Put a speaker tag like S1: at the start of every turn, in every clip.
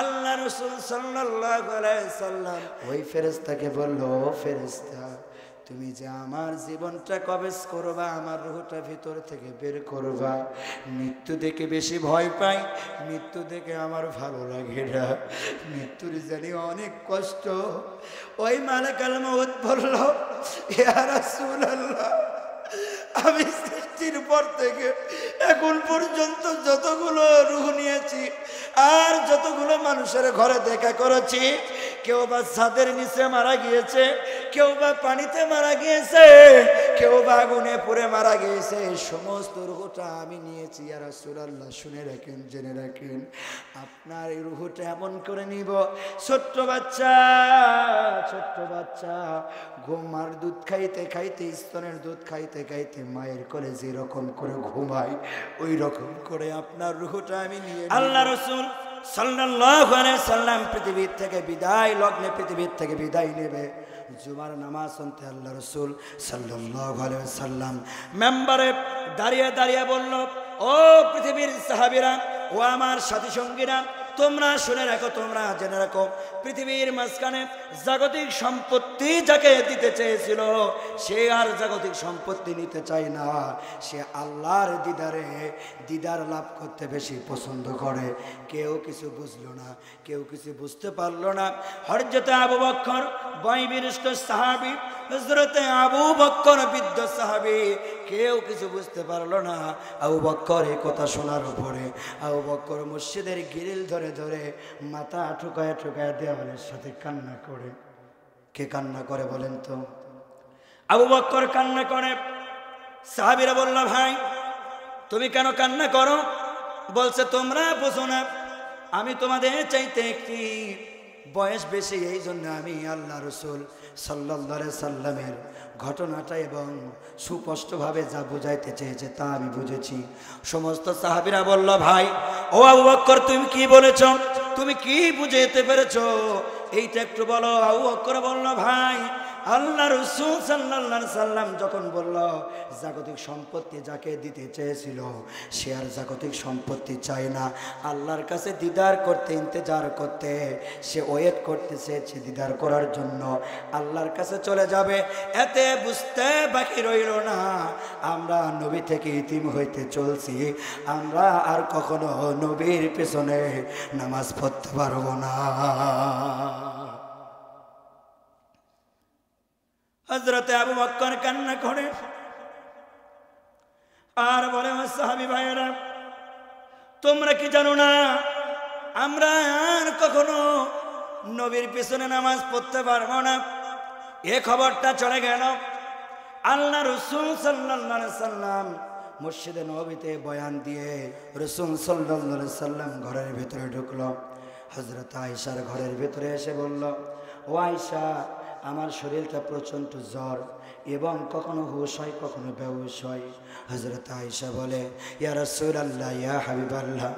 S1: আল্লাহ রাসূল সাল্লাল্লাহু আলাইহি সাল্লাম ওই ফেরেশতাকে বলল, ও ফেরেশতা, তুমি যে আমার জীবনটা কবজ করবা, আমার রূহটা ভিতর থেকে বের করবা, মৃত্যু দেখে বেশি ভয় পাই, মৃত্যু দেখে আমার ভালো লাগে না, মৃত্যুর জানি অনেক কষ্ট। ওই মালাকুল মউত বলল, ইয়া রাসূলুল্লাহ, আমি সৃষ্টির পর থেকে এখন পর্যন্ত যতগুলো রূহ নিয়েছি আর যতগুলো মানুষের ঘরে দেখা করেছি, কেউ বা ছাদের নিচে মারা গিয়েছে, কেউ বা পানিতে মারা গিয়েছে, কেউ বা আগুনে পুড়ে মারা গিয়েছে, সমস্ত রূহটা আমি নিয়েছি। ইয়া রাসূলুল্লাহ, শুনে রাখেন, জেনে রাখেন, আপনার এই রূহটা এমন করে নিব, ছোট্ট বাচ্চা ঘুমার দুধ খাইতে খাইতে, স্তনের দুধ খাইতে খাইতে মায়ের কোলে যেরকম করে ঘুমায়, ওই রকম করে আপনার রূহটা আমি নিয়ে। আল্লাহ রাসূল সাল্লাল্লাহু আলাইহি সাল্লাম পৃথিবীর থেকে বিদায় লগ্নে পৃথিবীর থেকে বিদায় নেবে। জুমার নামাজ শুনতে আল্লাহ রাসূল সাল্লাল্লাহু আলাইহি সাল্লাম মেম্বারে দাঁড়িয়ে দাঁড়িয়ে বলল, ও পৃথিবীর সাহাবীরা, ও আমার সাথী সঙ্গীরা, তোমরা শুনে রাখো, তোমরা জেনে রাখো, পৃথিবীর মাঝখানে জাগতিক সম্পত্তি যাকে দিতে চেয়েছিল, সে আর জাগতিক সম্পত্তি নিতে চায় না, সে আল্লাহর দিদার লাভ করতে বেশি পছন্দ করে। কেউ কিছু বুঝলো না, কেউ কিছু বুঝতে পারলো না। হযরত আবু বকর বয়োবৃদ্ধ সাহাবী, হযরত আবু বকর বৃদ্ধ সাহাবী, কেউ কিছু বুঝতে পারলো না। আবু বকর এই কথা শোনার পরে আবু বকর মসজিদের গ্রিল ধরে ধরে মাথা ঠুকায় ঠুকায় দেওয়ালের সাথে কান্না করে। কে কান্না করে বলেন তো? আবু বকর কান্না করে। সাহাবীরা বলল, ভাই তুমি কেন কান্না করো? বলছে, তোমরা বুঝো না, আমি তোমাদের চাইতে একটি বয়স বেশি, এই জন্য আমি আল্লাহ রাসূল সাল্লাল্লাহু আলাইহি সাল্লামের ঘটনাটা এবং সুস্পষ্টভাবে যা বুঝাইতে চেয়েছে তা আমি বুঝেছি। সমস্ত সাহাবীরা বলল, ভাই, ও আবু বকর, তুমি কি বলেছ? তুমি কি বুঝাইতে পেরেছো? এইটা একটু বলো। আবু বকর বলল, ভাই, আল্লাহ রাসূল সাল্লাল্লাহু আলাইহি সাল্লাম যখন বলল জাগতিক সম্পত্তি যাকে দিতে চেয়েছিল, সে আর জাগতিক সম্পত্তি চায় না, আল্লাহর কাছে দিদার করতে, ইন্তজার করতে, সে ওয়েট করতে চেয়েছে দিদার করার জন্য, আল্লাহর কাছে চলে যাবে। এতে বুঝতে বাকি রইল না, আমরা নবী থেকে ইতিম হইতে চলছি, আমরা আর কখনো নবীর পেছনে নামাজ পড়তে পারবো না। হযরত আবু বকর কান্না করে আর বলে, সাহাবী ভাইয়েরা, তোমরা কি জানো না আমরা আর কখনো নবীর পিছনে নামাজ পড়তে পারবো না? এ খবরটা চলে গেল। আল্লাহ রাসূল সাল্লাল্লাহু আলাইহি সাল্লাম মসজিদে নববীতে বয়ান দিয়ে রাসূল সাল্লাল্লাহু আলাইহি সাল্লাম ঘরের ভিতরে ঢুকলো। হযরত আয়েশার ঘরের ভিতরে এসে বলল, ও আয়েশা, আমার শরীরটা প্রচণ্ড জ্বর এবং কখনো হুশ হয়, কখনো বেহুশ হয়। হযরত আয়েশা বলে, ইয়া রাসূলুল্লাহ, ইয়া হাবিবাল্লাহ,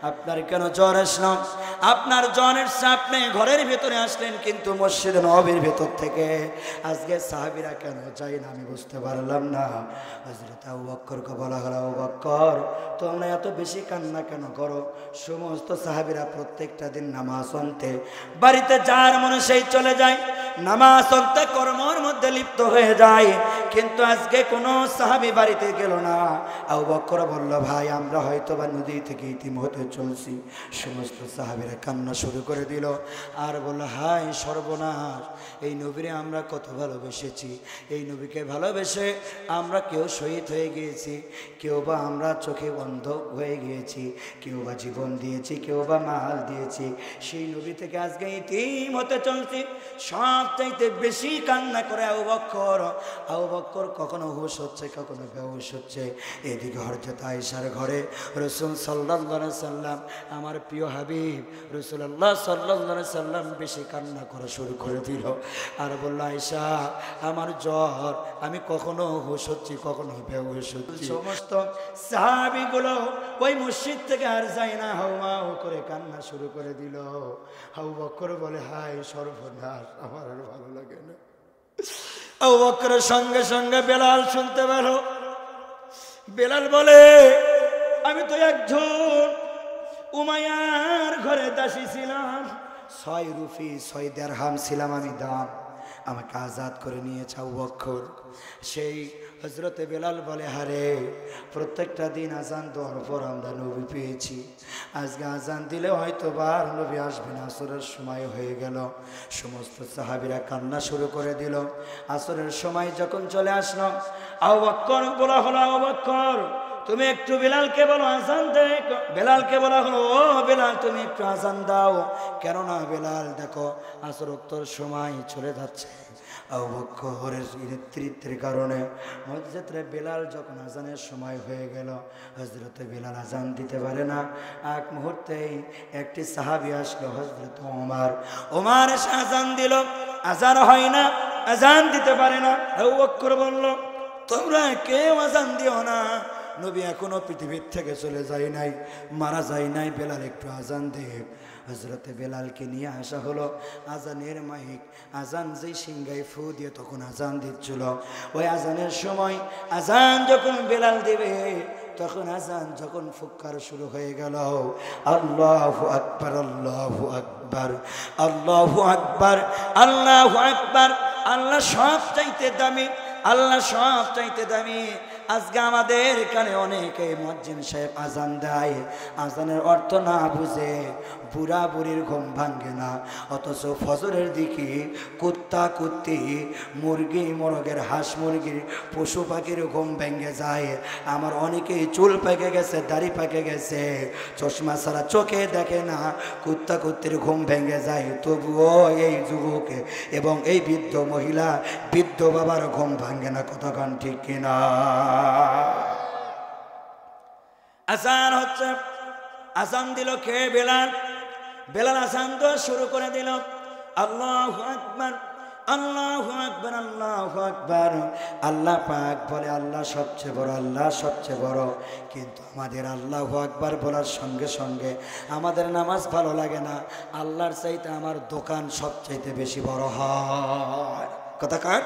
S1: আপনার কেন জ্বর আসলো? আপনার জ্বরের আপনি ঘরের ভিতরে আসলেন, কিন্তু মসজিদে নববীর ভিতর থেকে আজকে সাহাবীরা কেন যায় না আমি বুঝতে পারলাম না। হযরত আবু বকরকে বলা হলো, আবু বকর, তোমরা এত বেশি কান্না কেন করো? সমস্ত সাহাবীরা প্রত্যেকটা দিন নামাজ পড়তে বাড়িতে যার মনে সেই চলে যায়, নামাজ পড়তে কর্মের মধ্যে লিপ্ত হয়ে যায়, কিন্তু আজকে কোনো সাহাবী বাড়িতে গেল না। আবু বকর বলল, ভাই, আমরা হয়তো বা নদী থেকে ইতিম হতে চলছি। সমস্ত সাহাবীরা কান্না শুরু করে দিল আর বলল, হায় সর্বনাশ, এই নবীরে আমরা কত ভালোবেসেছি, এই নবীকে ভালোবেসে আমরা কেউ শহীদ হয়ে গিয়েছি, কেউ বা আমরা চোখে অন্ধ হয়ে গিয়েছি, কেউ বা জীবন দিয়েছি, কেউ বা মাল দিয়েছি, সেই নবী থেকে আজকে ইতিম হতে চলছি। সবচাইতে বেশি কান্না করে আবু বকর। আবু বকর কখনো হুশ হচ্ছে, কখনো বেহুশ হচ্ছে। এদিকে হযরত আয়েশার ঘরে রাসূল সাল্লাল্লাহু আলাইহি সাল্লাম, আমার প্রিয় হাবিব রাসূলুল্লাহ সাল্লাল্লাহু আলাইহি সাল্লাম বেশি কান্না করা শুরু করে দিল আর বলল, আয়েশা, আমার জ্বর, আমি কখনো হুশ হচ্ছি, কখনো বেহুশ হচ্ছি। সমস্ত সাহাবীগুলো ওই মসজিদ থেকে আর যায় না, হাউমাউ করে কান্না শুরু করে দিল। আবু বকর বলে, হায় সর্বনাশ, আমার আর ভালো লাগে না। আবু বকরের সঙ্গে সঙ্গে বেলাল শুনতে পেল। বেলাল বলে, আমি তো একজন উমাইয়ার ঘরে দাসী ছিলাম, 6 রুপি 6 দিরহাম ছিলাম আমি দাম, আমাকে আজাদ করে নিয়েছে আবু বকর। সেই হযরতে বেলাল বলে, হারে প্রত্যেকটা দিন আজান দেওয়ার পর আমরা নবী পেয়েছি, আজকে আজান দিলে হয়তো বার নবী আসবেন। আসরের সময় হয়ে গেল, সমস্ত সাহাবীরা কান্না শুরু করে দিল। আসরের সময় যখন চলে আসলো, আবু বকর বলা হলো, আবু বকর তুমি একটু বেলালকে বলো আজান দে। বেলালকে বলা হলো, ও বেলাল তুমি একটু আজান দাও, কেননা বেলাল দেখো আসরোত্তর সময় চলে যাচ্ছে। আবু বকরের নেতৃত্বের কারণে হযরতে বেলাল যখন আজানের সময় হয়ে গেল, হযরতে বেলাল আজান দিতে পারে না। এক মুহূর্তেই একটি সাহাবী আসলো, হযরত ওমর। ওমর এসে আজান দিল, আজান হয় না, আজান দিতে পারে না। আবু বকর বলল, তোমরা কেউ আজান দিও না, নবী এখনো পৃথিবীর থেকে চলে যায় নাই, মারা যায় নাই, বেলাল একটু আজান দে। হযরতে বেলালকে নিয়ে আসা হলো। আজানের মাইক, আজান যেই সিংহায় ফু দিয়ে তখন আজান দিচ্ছিল, ওই আজানের সময় আজান যখন বেলাল দিবে, তখন আজান যখন ফুৎকার শুরু হয়ে গেল, আল্লাহু আকবার, আল্লাহু আকবার, আল্লাহু আকবার, আল্লাহু আকবার। আল্লাহ সব চাইতে দামি, আল্লাহ সব চাইতে দামি। আজকে আমাদের এখানে অনেকে মুয়াজ্জিন সাহেব আজান দেয়, আজানের অর্থ না বুঝে বুড়া বুড়ির ঘুম ভাঙ্গে না, অথচ ফজরের দিকে কুত্তা কুত্তি, মুরগি মোরগের, হাঁস মুরগির, পশু পাখির ঘুম ভেঙে যায়। আমার অনেকেই চুল পেকে গেছে, দাড়ি পেকে গেছে, চশমা ছাড়া চোখে দেখে না, কুত্তা কুত্তির ঘুম ভেঙে যায়। তবুও এই যুবক এবং এই বৃদ্ধ মহিলা, বৃদ্ধ বাবার ঘুম ভাঙ্গে না। কতক্ষণ ঠিক কিনা? আজান হচ্ছে, আজান দিল কে? বেলাল। বেলাল আজান দেওয়া শুরু করে দিল, আল্লাহু আকবার, আল্লাহু আকবার, আল্লাহু আকবার। আল্লাহ পাক বলে আল্লাহ সবচেয়ে বড়, আল্লাহ সবচেয়ে বড়। কিন্তু আমাদের আল্লাহু আকবার বলার সঙ্গে সঙ্গে আমাদের নামাজ ভালো লাগে না। আল্লাহর চাইতে আমার দোকান সবচাইতে বেশি বড় হয়। কথা কার?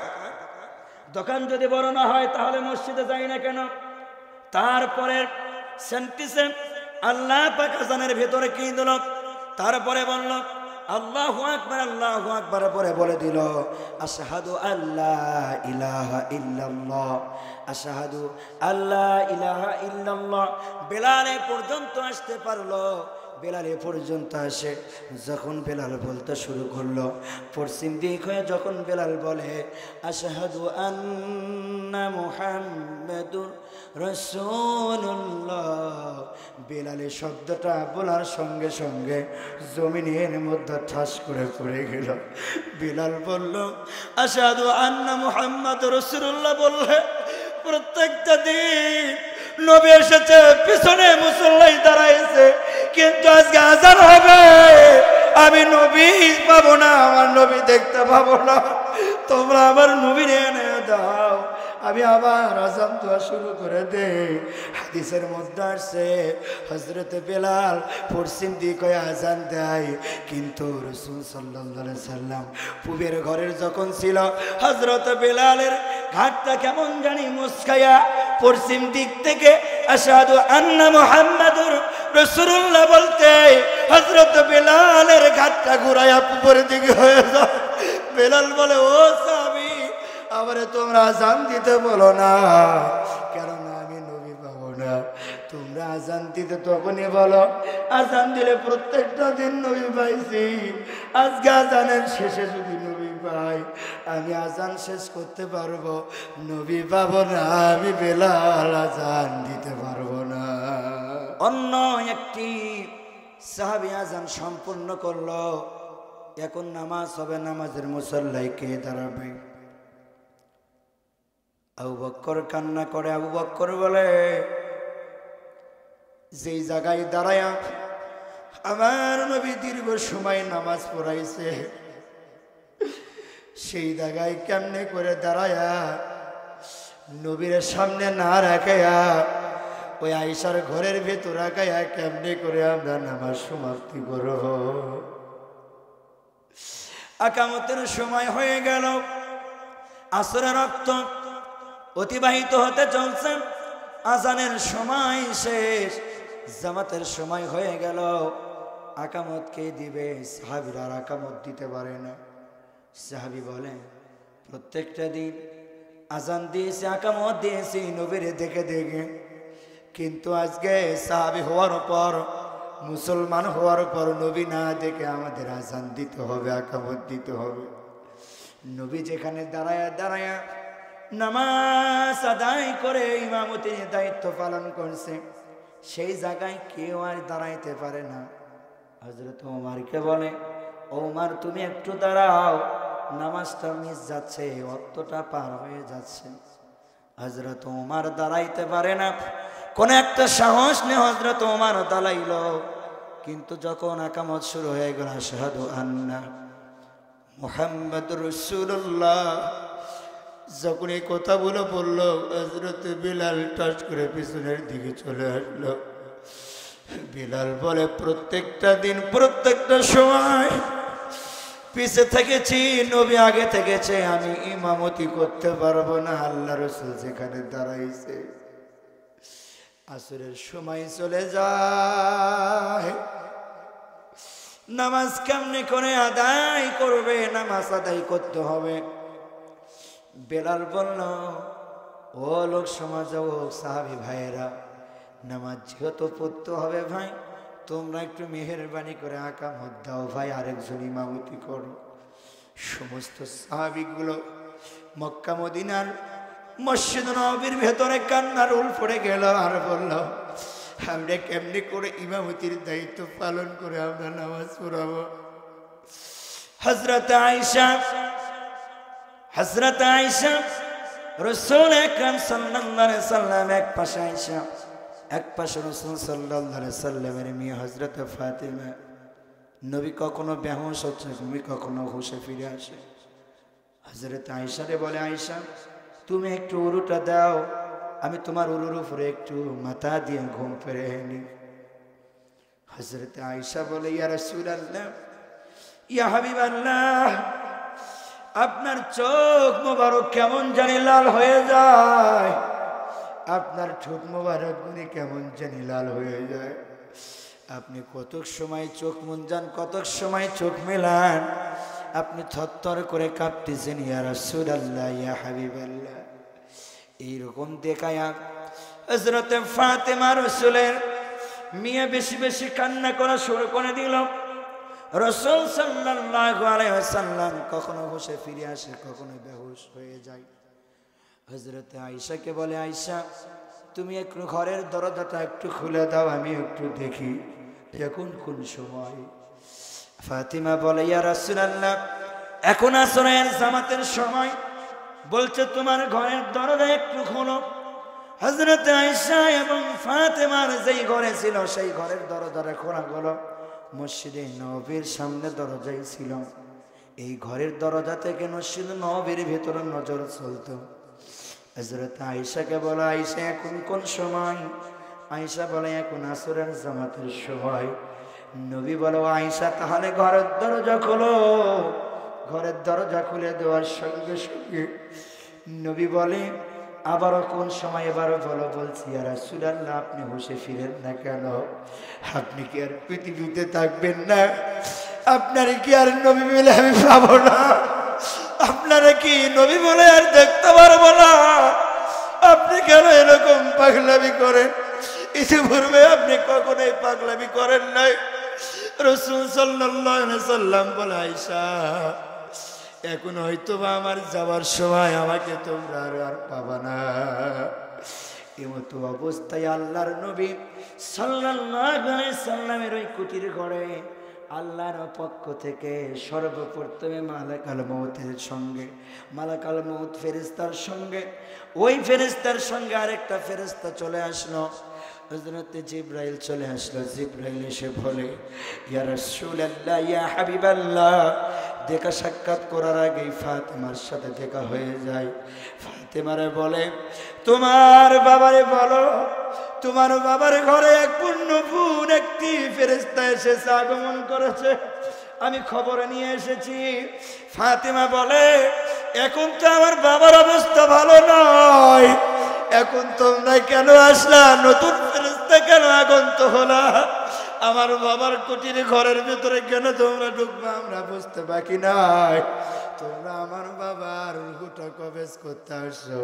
S1: দোকান যদি বড় না হয় তাহলে মসজিদে যাই না কেন? তারপরে সেন্টিসে আল্লাহ পাক আজানের ভেতরে কি দিল? তারপরে বলল আল্লাহু আকবার, আল্লাহু আকবার পরে বলে দিল আশহাদু আল্লা ইলাহা ইল্লাল্লাহ, আশহাদু আল্লা ইলাহা ইল্লাল্লাহ। বেলাল পর্যন্ত আসতে পারলো। বেলাল পর্যন্ত আসে, যখন বেলাল বলতে শুরু করলো, পশ্চিম দিক হয়ে যখন বেলাল বলে আশহাদু আন্না মুহাম্মাদুর রাসূলুল্লাহ, বেলালের শব্দটা বলার সঙ্গে সঙ্গে জমিনের মধ্যে ঠাস করে পড়ে গেল। বেলাল বলল আশহাদু আন্না মুহাম্মাদুর রাসূলুল্লাহ বললে প্রত্যেকটা দিন নবী এসেছে, পিছনে মুসল্লি দাঁড়াইছে, কিন্তু আজকে আজান হবে, আমি নবী পাবো না, আমার নবী দেখতে পাবো না। তোমরা আমার নবী এনে দাও, আমি আবার আজান দেওয়া শুরু করে দে। হাদিসের মধ্যে আসছে হযরতে বেলাল পশ্চিম দিক হয়ে আজান দেয়, কিন্তু রাসূল সাল্লাল্লাহু আলাইহি সাল্লাম পূবের ঘরের যখন ছিল, হযরতে বেলালের ঘাটটা কেমন জানি মুস্কায়া পশ্চিম দিক থেকে আশহাদু আন্না মুহাম্মাদুর রাসূলুল্লাহ বলতে হযরত বেলালের ঘাটটা ঘুরায়া পূবের দিকে হয়ে যায়। বেলাল বলে ও সাহাবী, আমারে তোমরা আজান দিতে বলো না, কেননা আমি নবী পাবো না। তোমরা আজান দিতে তখনই বলো, আজান দিলে প্রত্যেকটা দিন নবী পাইছি, আজকে আজানের শেষে যদি নবী পাই, আমি আজান শেষ করতে পারবো, নবী পাবো না, আমি বেলাল আজান দিতে পারবো না। অন্য একটি সাহাবী আজান সম্পূর্ণ করলো, এখন নামাজ হবে, নামাজের মুসল্লায় কে দাঁড়াবে? আবু বকর কান্না করে। আবু বকর বলে যেই জায়গায় দাঁড়ায়া আমার নবী দীর্ঘ সময় নামাজ পড়াইছে, সেই জায়গায় কেমনে করে দাঁড়ায়া নবীর সামনে না রাখায়া ওই আয়েশার ঘরের ভেতর রাখায়া কেমনে করে আমরা নামাজ সমাপ্তি করব? আকামতের সময় হয়ে গেল, আসরের রক্ত অতিবাহিত হতে চলছে, আজানের সময় শেষ। জামাতের সময় হয়ে গেল, আকামত কে দিবে? সাহাবীরা আর আকামত দিতে পারে না। সাহাবী বলেন, প্রত্যেকটা দিন আজান দিয়েছে, আকামত দিয়েছি নবীরে দেখে দেখে, কিন্তু আজকে সাহাবী হওয়ার পর, মুসলমান হওয়ার পর নবী না দেখে আমাদের আজান দিতে হবে, আকামত দিতে হবে। নবী যেখানে দাঁড়ায়া দাঁড়ায়া নামাজ আদায় করে ইমামতির দায়িত্ব পালন করছে, সেই জায়গায় কেউ আর দাঁড়াইতে পারে না। হযরত ওমরকে বলে, ওমর তুমি একটু দাঁড়াও, নামাজটা মিস যাচ্ছে, ওয়াক্তটা পার হয়ে যাচ্ছে। হযরত ওমর দাঁড়াইতে পারে না, কোন একটা সাহস নিয়ে হযরত ওমর দাঁড়াইল, কিন্তু যখন আকামত শুরু হয়ে গেল, আশহাদু আন্না মুহাম্মাদুর রাসূলুল্লাহ, যখন এই কথাগুলো বলল, হযরত বিলাল টাচ করে পিছনের দিকে চলে আসলো। বিলাল বলে, প্রত্যেকটা দিন প্রত্যেকটা সময় পিছে থেকেছি, নবী আগে থেকেছে, আমি ইমামতি করতে পারবো না। আল্লাহ রাসূল যেখানে দাঁড়াইছে, আসরের সময় চলে যায়, নামাজ কেমনে করে আদায় করবে? নামাজ আদায় করতে হবে। বেলাল বলল, ও লোক সমাজ, ও সাহাবী ভাইয়েরা, নামাজ যেহেতু পড়তে হবে ভাই, তোমরা একটু মেহেরবানি করে আকামত দাও ভাই, আরেকজন ইমামতি করো। সমস্ত সাহাবীগুলো মক্কা মদিনার মসজিদ নববীর ভেতরে কান্নার রোল পড়ে গেল, আর বলল, আমরা কেমনি করে ইমামতির দায়িত্ব পালন করে আমরা নামাজ পড়াবো? হযরত আয়েশা রাসূল আকরাম সাল্লাল্লাহু আলাইহি সাল্লাম এক পাশে আয়েশা, এক পাশে রাসূল সাল্লাল্লাহু আলাইহি সাল্লামের মেয়ে হযরত ফাতিমা। নবী কখনো বেহুশ হচ্ছে, নবী কখনো হুঁশে ফিরে আসে। হযরত আয়েশারে বলে, আয়েশা তুমি একটু উরুটা দাও, আমি তোমার উরুর উপরে একটু মাথা দিয়ে ঘুম পেরে নি। হযরত আয়েশা বলে, ইয়া রাসূলুল্লাহ, ইয়া হাবিবাল্লাহ, আপনার চোখ মোবারক কেমন জানি লাল হয়ে যায়, আপনার ঠোঁট মোবারক গুলি কেমন জানি লাল হয়ে যায়, আপনি কতক সময় চোখ মুঞ্জান, কতক সময় চোখ মেলান, আপনি থরথর করে কাঁপতেছেন, ইয়া রাসূলুল্লাহ, ইয়া হাবিবাল্লাহ। এইরকম দেখায়া হযরত ফাতেমা রাসূলের মেয়ে বেশি বেশি কান্না করা শুরু করে দিল। রাসূল সাল্লাল্লাহু আলাইহি ওয়াসাল্লাম কখনো হুঁশে ফিরে আসে, কখনো বেহুশ হয়ে যায়। হযরত আয়েশাকে বলে, আয়েশা তুমি একটু ঘরের দরজাটা একটু খুলে দাও, আমি একটু দেখি এখন কোন সময়। ফাতিমা বলে, ইয়া রাসূলুল্লাহ, এখন আসরের জামাতের সময়, বলছে তোমার ঘরের দরজা একটু খোলো। হযরত আয়েশা এবং ফাতেমার যেই ঘরে ছিল, সেই ঘরের দরজাটা খোলা হলো। মসজিদে নববীর সামনে দরজাই ছিল, এই ঘরের দরজা থেকে মসজিদ নববীর ভিতরে নজর চলতো। হযরত আয়েশাকে বলে, আয়েশা এখন কোন সময়? আয়েশা বলে, এখন আসরের জামাতের সময়। নবী বলে, আয়েশা তাহলে ঘরের দরজা খোলো। ঘরের দরজা খুলে দেওয়ার সঙ্গে সঙ্গে নবী বলে, আবারও কোন সময়? এবারও বলো। বলছি, ইয়া রাসূলুল্লাহ, আপনি হুঁশে ফিরেন না কেন? আপনি কি আর পৃথিবীতে থাকবেন না? আপনার কি আর নবী বলে আমি পাবো না? আপনারা কি নবী বলে আর দেখতে পারবো না? আপনি কেন এরকম পাগলামি করেন? ইতিপূর্বে আপনি কখনোই পাগলামি করেন নাই। রাসূল সাল্লাল্লাহু আলাইহি সাল্লাম বলে, আয়েশা এখন হয়তো বা আমার যাওয়ার সময়, আমাকে তোমরা আর পাবা না। এমতো অবস্থায় আল্লাহর নবী সাল্লাল্লাহু আলাইহি সাল্লামের ওই কুটির ঘরে আল্লাহর পক্ষ থেকে সর্বপ্রথমে মালাকাল মউতের সঙ্গে, মালাকাল মউত ফেরেশতার সঙ্গে, ওই ফেরেশতার সঙ্গে আরেকটা ফেরেশতা চলে আসলো। হযরত জিবরাইল চলে আসলো। জিবরাইল এসে বলে, ইয়া রাসূলুল্লাহ, ইয়া হাবিবাল্লাহ, দেখা সাক্ষাৎ করার আগেই ফাতেমার সাথে দেখা হয়ে যায়। ফাতেমারে বলে, তোমার বাবারে বলো, তোমার বাবার ঘরে এক পুণ্যপূর্ণ একটি ফেরেশতা এসেছে, আগমন করেছে, আমি খবর নিয়ে এসেছি। ফাতেমা বলে, এখন তো আমার বাবার অবস্থা ভালো নয়, এখন তোমরা কেন আসলা? নতুন ফেরেশতা কেন আগন্ত হলা? আমার বাবার কুটির ঘরের ভিতরে কেন তোমরা ঢুকবা আমরা বুঝতে বাকি নাই। তোমরা আমার বাবার রূহটা কবজ করতে আসছো।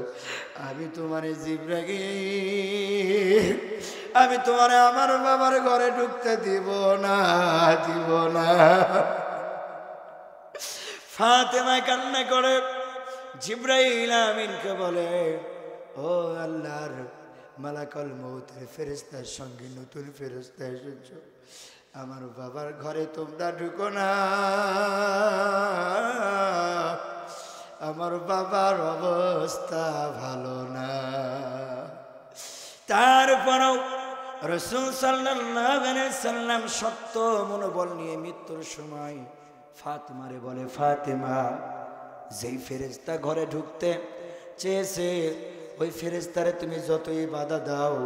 S1: আমি তোমার জিবরাইল, আমি তোমার আমার বাবার ঘরে ঢুকতে দিব না, দিব না। ফাতেমা কান্না করে জিবরাইল আমিনকে বলে, ও আল্লাহর মালাকুল মউতের ফেরেশতার সঙ্গে নতুন ফেরেশতা এসেছো, আমার বাবার ঘরে তোমরা ঢুকো না, আমার বাবার অবস্থা ভালো না। তারপরও রাসূল সাল্লাল্লাহু আলাইহি সাল্লাম শক্ত মনোবল নিয়ে মৃত্যুর সময় ফাতেমারে বলে, ফাতেমা, যেই ফেরেশতা ঘরে ঢুকতে চেয়েছে ওই ফেরেশতারে তুমি যতই বাধা দাও,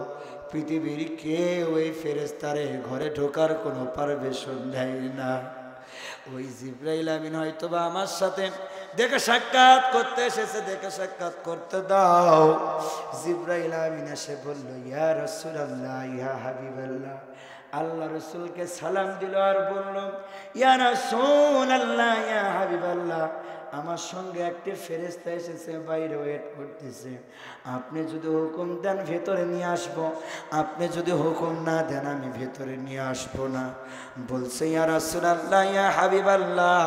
S1: পৃথিবীর কেউ ওই ফেরেশতারে ঘরে ঢোকার কোনো পারমিশন দেয় না। ওই জিবরাইল আমিন হয়তো বা আমার সাথে দেখা সাক্ষাৎ করতে এসেছে, দেখা সাক্ষাৎ করতে দাও। জিবরাইল আমিন এসে বলল, ইয়া রাসূলুল্লাহ, ইয়া হাবিবাল্লাহ। আল্লাহ রসুলকে সালাম দিল আর বলল, ইয়া রাসূলুল্লাহ, ইয়া হাবিবাল্লাহ, আমার সঙ্গে একটি ফেরেশতা এসেছে, বাইরে ওয়েট করতেছে। আপনি যদি হুকুম দেন ভেতরে নিয়ে আসবো, আপনি যদি হুকুম না দেন আমি ভেতরে নিয়ে আসবো না। বলছে, ইয়া রাসূলুল্লাহ, ইয়া হাবিবাল্লাহ,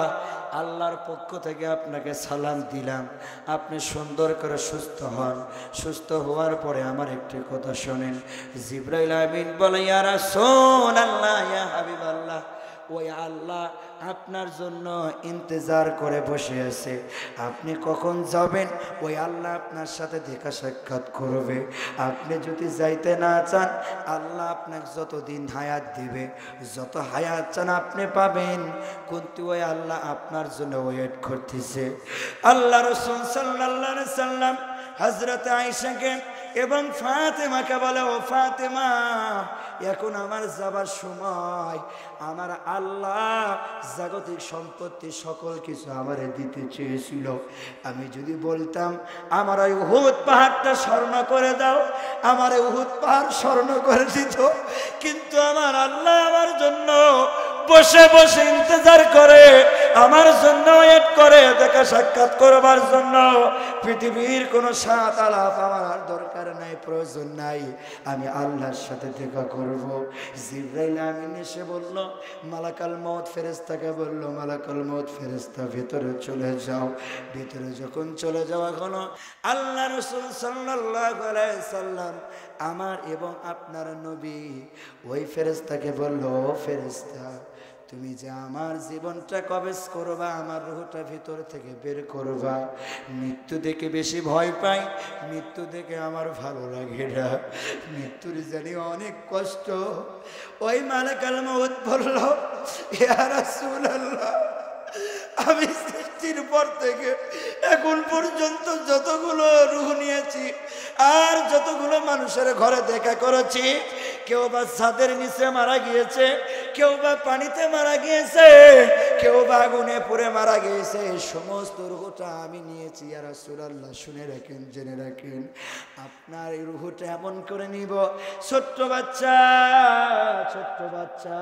S1: আল্লাহর পক্ষ থেকে আপনাকে সালাম দিলাম, আপনি সুন্দর করে সুস্থ হন। সুস্থ হওয়ার পরে আমার একটি কথা শোনেন। জিবরাইল আমিন বলে, ইয়া রাসূলুল্লাহ, ইয়া হাবিবাল্লাহ, ওই আল্লাহ আপনার জন্য ইন্তজার করে বসে আছে। আপনি কখন যাবেন ওই আল্লাহ আপনার সাথে দেখা সাক্ষাৎ করবে। আপনি যদি যাইতে না চান, আল্লাহ আপনাকে যতদিন হায়াত দিবে, যত হায়াত চান আপনি পাবেন, কিন্তু ওই আল্লাহ আপনার জন্য ওয়েট করতেছে। আল্লাহ রাসূল সাল্লাল্লাহু আলাইহি সাল্লাম হযরত আয়েশাকে এবং ফাতেমাকে বলে, ও ফাতেমা, এখন আমার যাবার সময়। আমার আল্লাহ জাগতিক সম্পত্তি সকল কিছু আমারে দিতে চেয়েছিল। আমি যদি বলতাম আমার ওই উহুদ পাহাড়টা স্বর্ণ করে দাও, আমার উহুদ পাহাড় স্বর্ণ করে দিত, কিন্তু আমার আল্লাহ আমার জন্য বসে বসে ইন্তজার করে, আমার জন্য ওয়েট করে, দেখা সাক্ষাৎ করবার জন্য। পৃথিবীর কোনো সাত আলাপ আমার আর দরকার নাই, প্রয়োজন নাই, আমি আল্লাহর সাথে দেখা করব। জিবরাইল আমিন এসে বলল, মালাকুল মউত ফেরেশতাকে বলল, মালাকুল মউত ফেরেশতা ভেতরে চলে যাও। ভেতরে যখন চলে যাওয়া হলো, আল্লাহ রাসূল সাল্লাল্লাহু আলাইহি সাল্লাম আমার এবং আপনার নবী ওই ফেরেশতাকে বলল, ও ফেরেশতা, তুমি যে আমার জীবনটা কবজ করবা, আমার রূহটা ভিতর থেকে বের করবা। মৃত্যু দেখে বেশি ভয় পাই, মৃত্যু দেখে আমার ভালো লাগে না, মৃত্যুর জানি অনেক কষ্ট। ওই মালাকুল মউত বলল, ইয়া রাসূলুল্লাহ, আমি সৃষ্টির পর থেকে এখন পর্যন্ত যতগুলো রূহ নিয়েছি আর যতগুলো মানুষের ঘরে দেখা করেছি, কেউ বা ছাদের নিচে মারা গিয়েছে, কেউ বা পানিতে মারা গিয়েছে, কেউ বা আগুনে পুড়ে মারা গিয়েছে, সমস্ত রূহটা আমি নিয়েছি। ইয়া রাসূলুল্লাহ, শুনে রাখেন, জেনে রাখেন, আপনার এই রূহটা এমন করে নিব, ছোট্ট বাচ্চা, ছোট্ট বাচ্চা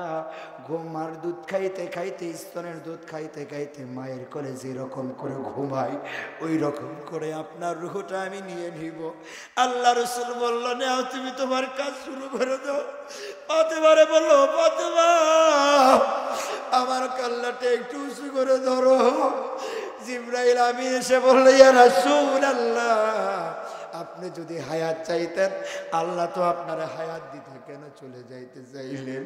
S1: ঘুমার দুধ খাইতে খাইতে, স্তনের দুধ খাইতে খাইতে মায়ের কোলে যেরকম করে ঘুমায়, ওই রকম করে আপনার রূহটা আমি নিয়ে নিব। আল্লাহ রাসূল বলল, নাও, তুমি তোমার কাজ শুরু করে দাও। ফাতেমারে বললো, ফাতেমা, আমার কাল্লাটা একটু উঁচু করে ধরো। জিবরাইল আমিন এসে বলল, ইয়া রাসূলুল্লাহ, আপনি যদি হায়াত চাইতেন, আল্লাহ তো আপনার হায়াত দিতে কেন চলে যাইতে চাইলেন?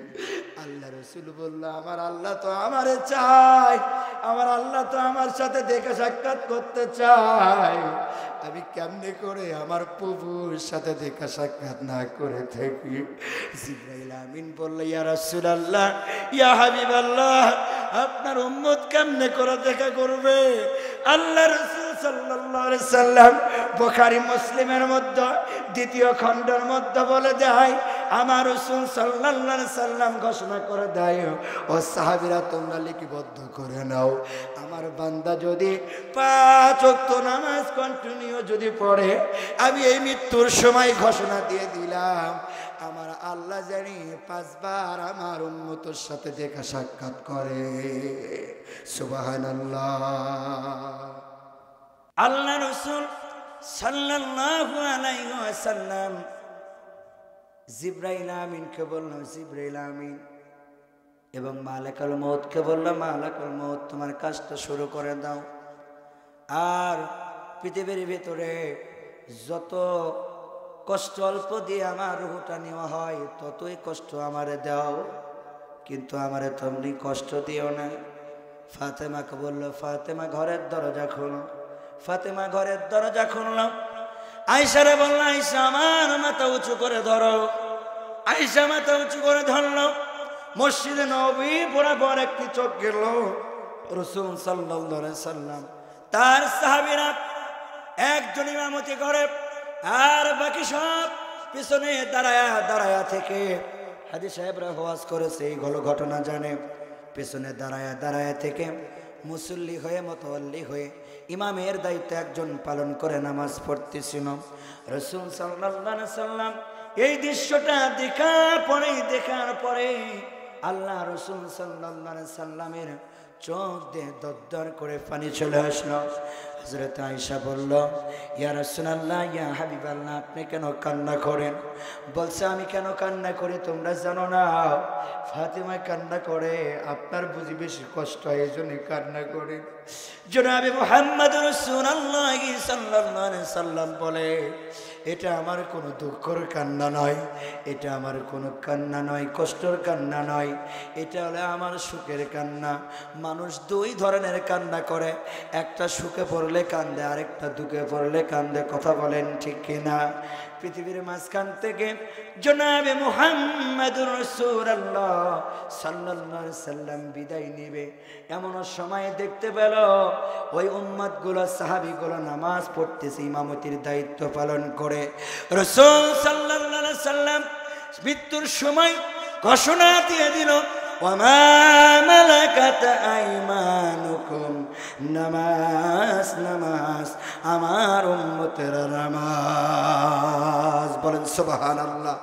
S1: আল্লাহ রাসূল বলল, আমার আল্লাহ তো আমারে চায়, আমার আল্লাহ তো আমার সাথে দেখা সাক্ষাৎ করতে চায়, আমি কেমনে করে আমার প্রভুর সাথে দেখা সাক্ষাৎ না করে থাকি? জিবরাইল আমিন বলল, ইয়া রাসূলুল্লাহ, ইয়া হাবিবাল্লাহ, আপনার উম্মত কেমনে করে দেখা করবে? আল্লাহ রাসূল সাল্লাল্লাহু আলাইহি সাল্লাম বুখারী মুসলিমের মধ্যে দ্বিতীয় খণ্ডের মধ্যে বলে দেয়, আমার রাসূল সাল্লাল্লাহু আলাইহি সাল্লাম ঘোষণা করে দেয়, ও সাহাবীরা তোমরা লিপিবদ্ধ করে নাও, আমার বান্দা যদি 5 ওয়াক্ত নামাজ কন্টিনিউ যদি পড়ে, আমি এই মৃত্যুর সময় ঘোষণা দিয়ে দিলাম আমার আল্লাহ জানি 5 বার আমার উম্মতের সাথে দেখা সাক্ষাৎ করে। সুবহানাল্লাহ। আল্লাহ রাসূল সাল্লাল্লাহু আলাইহি ওয়াসাল্লাম জিবরাইল আমিনকে বলল, জিবরাইল আমিন, এবং মালাকুল মউতকে বলল, মালাকুল মউত তোমার কাজটা শুরু করে দাও। আর পৃথিবীর ভিতরে যত কষ্ট অল্প দিয়ে আমার রূহটা নেওয়া হয়, ততই কষ্ট আমারে দাও, কিন্তু আমারে তুমি কষ্ট দিও না। ফাতেমাকে বলল, ফাতেমা ঘরের দরজা খোলো। ফাতেমা ঘরের দরজা খুলল। আয়েশারে বলল, আয়েশা আমার মাথা উঁচু করে ধরো। আয়েশা মাথা উঁচু করে ধরল। মসজিদে নববী বরাবর একটি চোখ গেল। রাসূল সাল্লাল্লাহু আলাইহি সাল্লাম তার সাহাবীরা একজন ইমামতি করে, আর বাকি সব পিছনে দাঁড়ায়া থেকে হাজী সাহেবরা ওয়াজ করেছে, এইগুলো ঘটনা জানে। পিছনে দাঁড়ায়া থেকে মুসল্লি হয়ে মুতাওয়াল্লি হয়ে ইমামের দায়িত্ব একজন পালন করে নামাজ পড়তেছিল। রাসূল সাল্লাল্লাহু আলাইহি সাল্লাম এই দৃশ্যটা দেখার পরে আল্লাহ রাসূল সাল্লাল্লাহু আলাইহি সাল্লামের চোখ দিয়ে দরদর করে পানি চলে আসলো। হযরত আয়েশা বলল, ইয়া রাসূলুল্লাহ, ইয়া হাবিবাল্লাহ, আপনি কেন কান্না করেন? বলছে, আমি কেন কান্না করি তোমরা জানো না? ফাতেমা কান্না করে, আপনার বুঝি বেশি কষ্ট হয়, এজন্য কান্না করে। জনাবে মুহাম্মদুর রাসূলুল্লাহ সাল্লাল্লাহু আলাইহি সাল্লাম বলে, এটা আমার কোনো দুঃখের কান্না নয়, এটা আমার কোনো কান্না নয়, কষ্টের কান্না নয়, এটা হলো আমার সুখের কান্না। মানুষ 2 ধরনের কান্না করে, একটা সুখে পড়লে কান্দে, আরেকটা দুঃখে পড়লে কান্দে। কথা বলেন ঠিক কিনা? পৃথিবীর মাঝখান থেকে জনাবে মুহাম্মদুর রাসূলুল্লাহ সাল্লাল্লাহু আলাইহি সাল্লাম বিদায় নেবে, এমন সময় দেখতে পেল ওই উম্মতগুলো, সাহাবীগুলো নামাজ পড়তেছে, ইমামতির দায়িত্ব পালন করে। রাসূল সাল্লাল্লাহু আলাইহি সাল্লাম মৃত্যুর সময় ঘোষণা দিয়ে দিল, ওয়ামা মালাকাত আইমানুকুম, নামাজ নামাজ আমার উম্মতের নামাজ। বলেন সুবহানাল্লাহ।